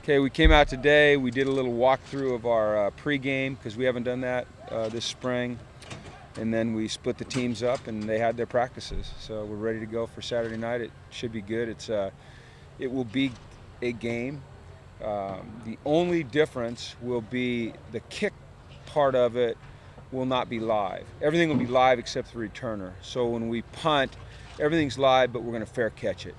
Okay, we came out today. We did a little walkthrough of our pregame because we haven't done that this spring. And then we split the teams up, and they had their practices. So we're ready to go for Saturday night. It should be good. It will be a game. The only difference will be the kick part of it will not be live. Everything will be live except the returner. So when we punt, everything's live, but we're going to fair catch it.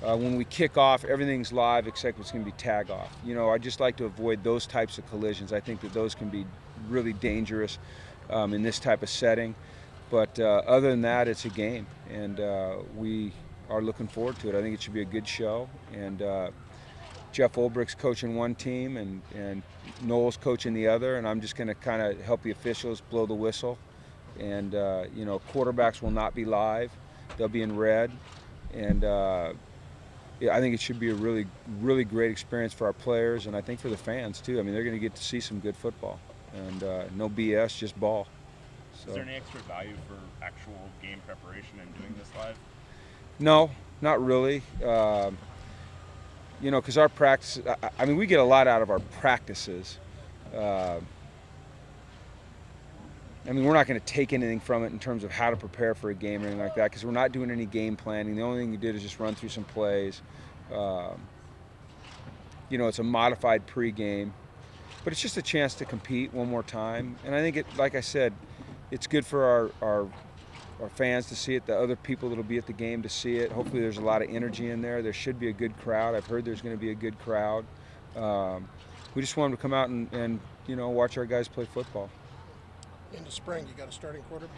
When we kick off, everything's live except it's going to be tag off. I just like to avoid those types of collisions. I think that those can be really dangerous in this type of setting. But other than that, it's a game, and we are looking forward to it. I think it should be a good show. And Jeff Ulbricht's coaching one team, and Noel's coaching the other, and I'm just going to kind of help the officials blow the whistle. And quarterbacks will not be live; they'll be in red, and yeah, I think it should be a really, really great experience for our players, and I think for the fans too. I mean, they're going to get to see some good football, and no BS, just ball. So. Is there any extra value for actual game preparation and doing this live? No, not really. Because our practice, I mean, we get a lot out of our practices. I mean, we're not going to take anything from it in terms of how to prepare for a game or anything like that, because we're not doing any game planning. The only thing we did is just run through some plays. It's a modified pregame, but it's just a chance to compete one more time. And I think like I said, it's good for our fans to see it, the other people that'll be at the game to see it. Hopefully there's a lot of energy in there. There should be a good crowd. I've heard there's going to be a good crowd. We just want them to come out and watch our guys play football. In the spring, you got a starting quarterback?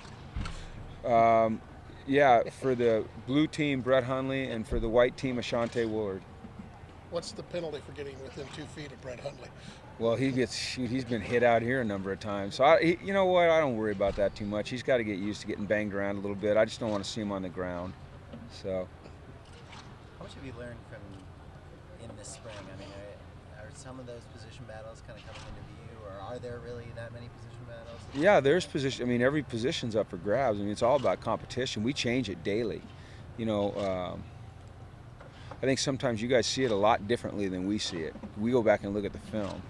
Yeah, for the blue team, Brett Hundley, and for the white team, Ashante Woolard. What's the penalty for getting within 2 feet of Brett Hundley? Well, he's been hit out here a number of times. So, you know what, I don't worry about that too much. He's got to get used to getting banged around a little bit. I just don't want to see him on the ground. So. How much have you learned from in this spring? I mean, are some of those position battles kind of coming into view, or are there really that many position battles? Yeah, there's position. I mean, every position's up for grabs. I mean, it's all about competition. We change it daily. I think sometimes you guys see it a lot differently than we see it. We go back and look at the film.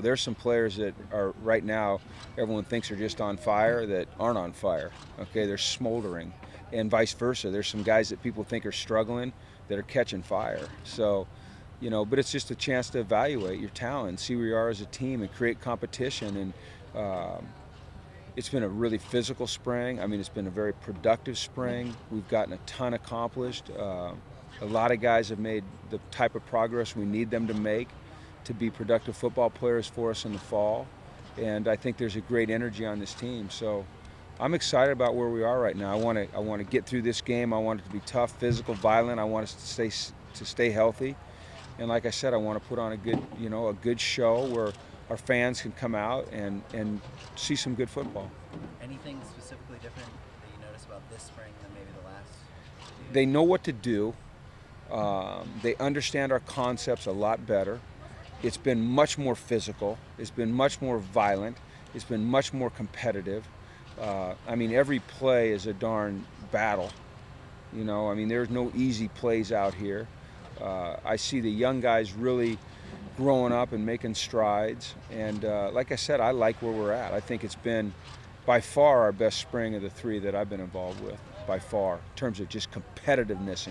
There's some players that are right now, everyone thinks are just on fire that aren't on fire. Okay, they're smoldering, and vice versa. There's some guys that people think are struggling that are catching fire. So, but it's just a chance to evaluate your talent, see where you are as a team, and create competition. And it's been a really physical spring. I mean, it's been a very productive spring. We've gotten a ton accomplished. A lot of guys have made the type of progress we need them to make to be productive football players for us in the fall. And I think there's a great energy on this team. So I'm excited about where we are right now. I want to get through this game. I want it to be tough, physical, violent. I want us to stay healthy. And like I said, I want to put on a good show where our fans can come out and see some good football. Anything specifically different that you notice about this spring than maybe the last? They know what to do. They understand our concepts a lot better. It's been much more physical. It's been much more violent. It's been much more competitive. I mean, every play is a darn battle. I mean, there's no easy plays out here. I see the young guys really growing up and making strides. And like I said, I like where we're at. I think it's been by far our best spring of the three that I've been involved with, by far, in terms of just competitiveness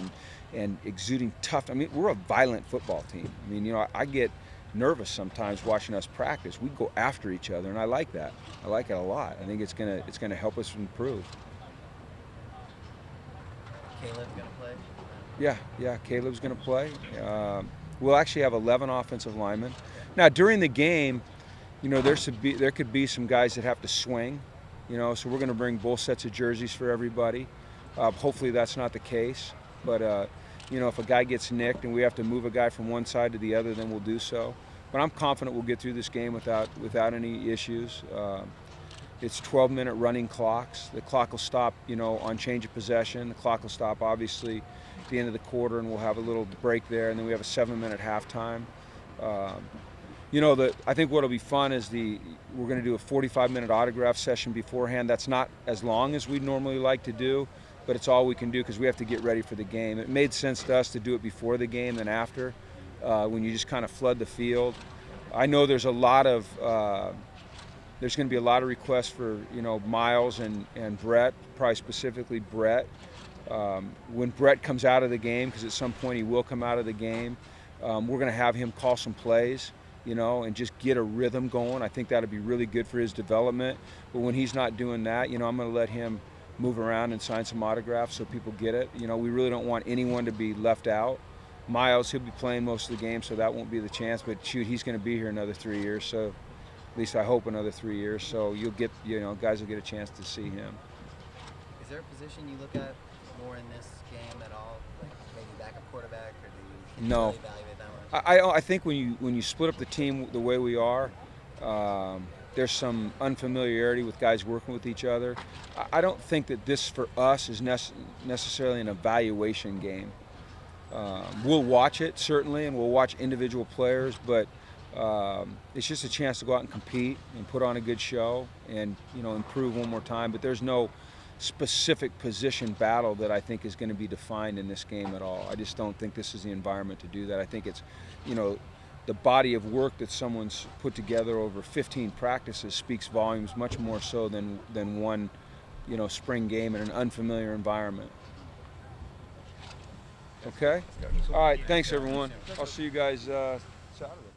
and exuding tough. I mean, we're a violent football team. I mean, I get nervous sometimes watching us practice. We go after each other, and I like that. I like it a lot. I think it's gonna help us improve. Caleb gonna play? Yeah, Caleb's gonna play. We'll actually have 11 offensive linemen. Now, during the game, there could be some guys that have to swing. So we're gonna bring both sets of jerseys for everybody. Hopefully that's not the case. But if a guy gets nicked and we have to move a guy from one side to the other, then we'll do so. But I'm confident we'll get through this game without any issues. It's 12-minute running clocks. The clock will stop, on change of possession. The clock will stop, obviously, at the end of the quarter, and we'll have a little break there, and then we have a 7-minute halftime. I think what'll be fun is we're going to do a 45-minute autograph session beforehand. That's not as long as we'd normally like to do, but it's all we can do because we have to get ready for the game. It made sense to us to do it before the game than after. when you just kind of flood the field. I know there's a lot of there's going to be a lot of requests for Miles and Brett, probably specifically Brett. When Brett comes out of the game, because at some point he will come out of the game, we're going to have him call some plays, and just get a rhythm going. I think that'll be really good for his development. But when he's not doing that, I'm going to let him move around and sign some autographs so people get it. We really don't want anyone to be left out. Miles, he'll be playing most of the game, so that won't be the chance. But shoot, he's going to be here another 3 years, so at least I hope another 3 years. So you'll get, guys will get a chance to see him. Is there a position you look at more in this game at all, like maybe backup quarterback, or can you No. really evaluate that much? I think when you split up the team the way we are, there's some unfamiliarity with guys working with each other. I don't think that this for us is necessarily an evaluation game. We'll watch it certainly, and we'll watch individual players, but it's just a chance to go out and compete and put on a good show and improve one more time. But there's no specific position battle that I think is going to be defined in this game at all. I just don't think this is the environment to do that. I think it's, the body of work that someone's put together over 15 practices speaks volumes much more so than one, spring game in an unfamiliar environment. Okay? All right, thanks everyone. I'll see you guys Saturday.